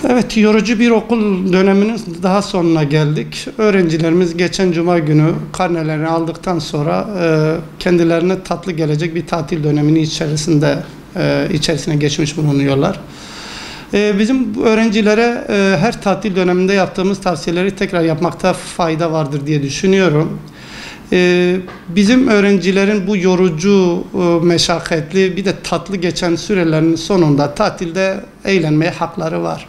Evet, yorucu bir okul döneminin daha sonuna geldik. Öğrencilerimiz geçen cuma günü karnelerini aldıktan sonra kendilerine tatlı gelecek bir tatil döneminin içerisine geçmiş bulunuyorlar. Bizim öğrencilere her tatil döneminde yaptığımız tavsiyeleri tekrar yapmakta fayda vardır diye düşünüyorum. Bizim öğrencilerin bu yorucu, meşakkatli bir de tatlı geçen sürelerinin sonunda tatilde eğlenmeye hakları var.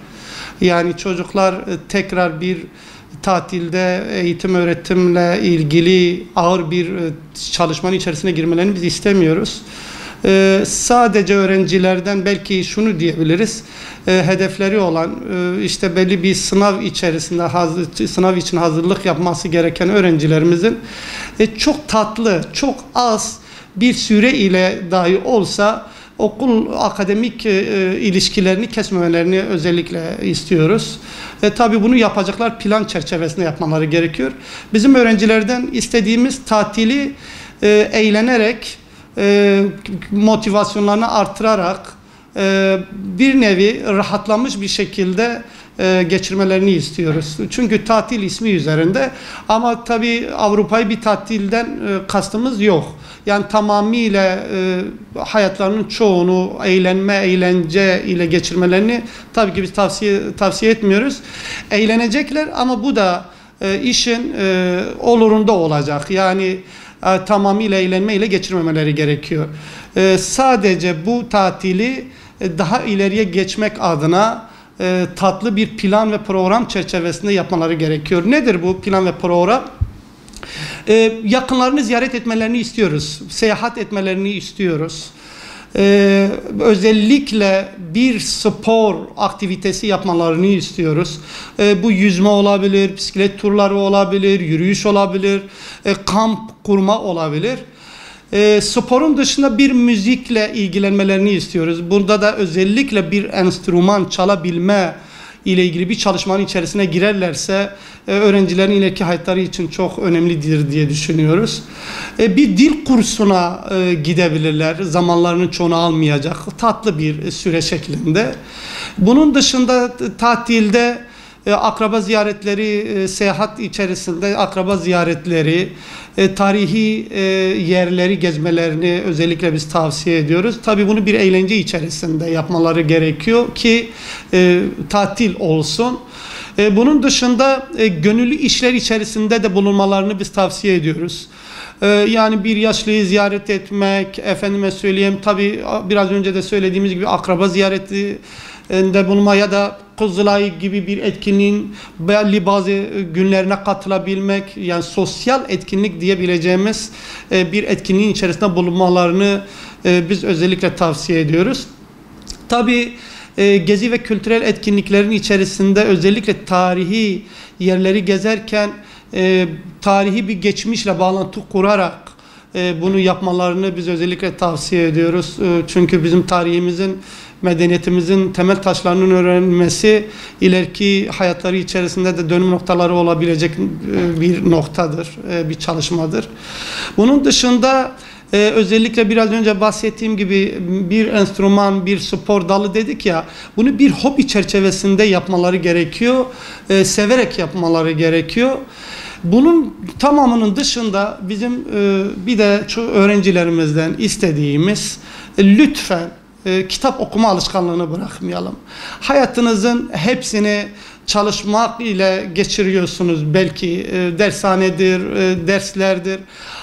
Yani çocuklar tekrar bir tatilde eğitim öğretimle ilgili ağır bir çalışmanın içerisine girmelerini biz istemiyoruz. Sadece öğrencilerden belki şunu diyebiliriz, hedefleri olan işte belli bir sınav içerisinde sınav için hazırlık yapması gereken öğrencilerimizin çok tatlı, çok az bir süre ile dahi olsa okul akademik ilişkilerini kesmemelerini özellikle istiyoruz. Tabii bunu yapacaklar plan çerçevesinde yapmaları gerekiyor. Bizim öğrencilerden istediğimiz tatili eğlenerek, motivasyonlarını artırarak bir nevi rahatlamış bir şekilde geçirmelerini istiyoruz. Çünkü tatil ismi üzerinde, ama tabii Avrupa'yı bir tatilden kastımız yok. Yani tamamıyla hayatlarının çoğunu eğlence ile geçirmelerini tabii ki biz tavsiye etmiyoruz. Eğlenecekler ama bu da işin olurunda olacak. Yani tamamıyla eğlenmeyle geçirmemeleri gerekiyor. Sadece bu tatili daha ileriye geçmek adına tatlı bir plan ve program çerçevesinde yapmaları gerekiyor. Nedir bu plan ve program? Yakınlarını ziyaret etmelerini istiyoruz. Seyahat etmelerini istiyoruz. Özellikle bir spor aktivitesi yapmalarını istiyoruz. Bu yüzme olabilir, bisiklet turları olabilir, yürüyüş olabilir, kamp kurma olabilir. Sporun dışında bir müzikle ilgilenmelerini istiyoruz. Burada da özellikle bir enstrüman çalabilme ile ilgili bir çalışmanın içerisine girerlerse öğrencilerin ileriki hayatları için çok önemlidir diye düşünüyoruz. Bir dil kursuna gidebilirler. Zamanlarının çoğunu almayacak. Tatlı bir süre şeklinde. Bunun dışında tatilde akraba ziyaretleri, seyahat içerisinde akraba ziyaretleri, tarihi yerleri gezmelerini özellikle biz tavsiye ediyoruz. Tabii bunu bir eğlence içerisinde yapmaları gerekiyor ki tatil olsun. Bunun dışında gönüllü işler içerisinde de bulunmalarını biz tavsiye ediyoruz. Yani bir yaşlıyı ziyaret etmek, efendime söyleyeyim, tabii biraz önce de söylediğimiz gibi akraba ziyaretinde bulunma ya da Kızılay gibi bir etkinliğin belli bazı günlerine katılabilmek, yani sosyal etkinlik diyebileceğimiz bir etkinliğin içerisinde bulunmalarını biz özellikle tavsiye ediyoruz. Tabii gezi ve kültürel etkinliklerin içerisinde özellikle tarihi yerleri gezerken tarihi bir geçmişle bağlantı kurarak bunu yapmalarını biz özellikle tavsiye ediyoruz. Çünkü bizim tarihimizin, medeniyetimizin temel taşlarının öğrenilmesi ileriki hayatları içerisinde de dönüm noktaları olabilecek bir noktadır, bir çalışmadır. Bunun dışında özellikle biraz önce bahsettiğim gibi bir enstrüman, bir spor dalı dedik ya, bunu bir hobi çerçevesinde yapmaları gerekiyor, severek yapmaları gerekiyor. Bunun tamamının dışında bizim bir de öğrencilerimizden istediğimiz lütfen kitap okuma alışkanlığını bırakmayalım. Hayatınızın hepsini çalışmak ile geçiriyorsunuz. Belki dershanedir, derslerdir.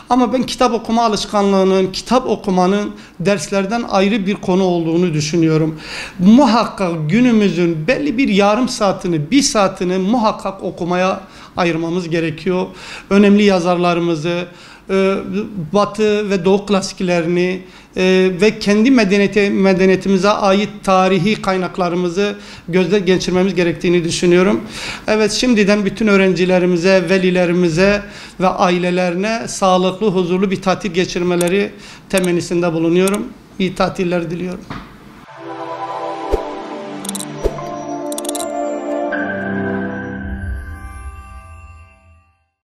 Ama ben kitap okuma alışkanlığının, kitap okumanın derslerden ayrı bir konu olduğunu düşünüyorum. Muhakkak günümüzün belli bir yarım saatini, bir saatini muhakkak okumaya ayırmamız gerekiyor. Önemli yazarlarımızı, Batı ve Doğu klasiklerini ve kendi medeniyetimize ait tarihi kaynaklarımızı gözden geçirmemiz gerektiğini düşünüyorum. Evet, şimdiden bütün öğrencilerimize, velilerimize ve ailelerine sağlıklı, huzurlu bir tatil geçirmeleri temennisinde bulunuyorum. İyi tatiller diliyorum.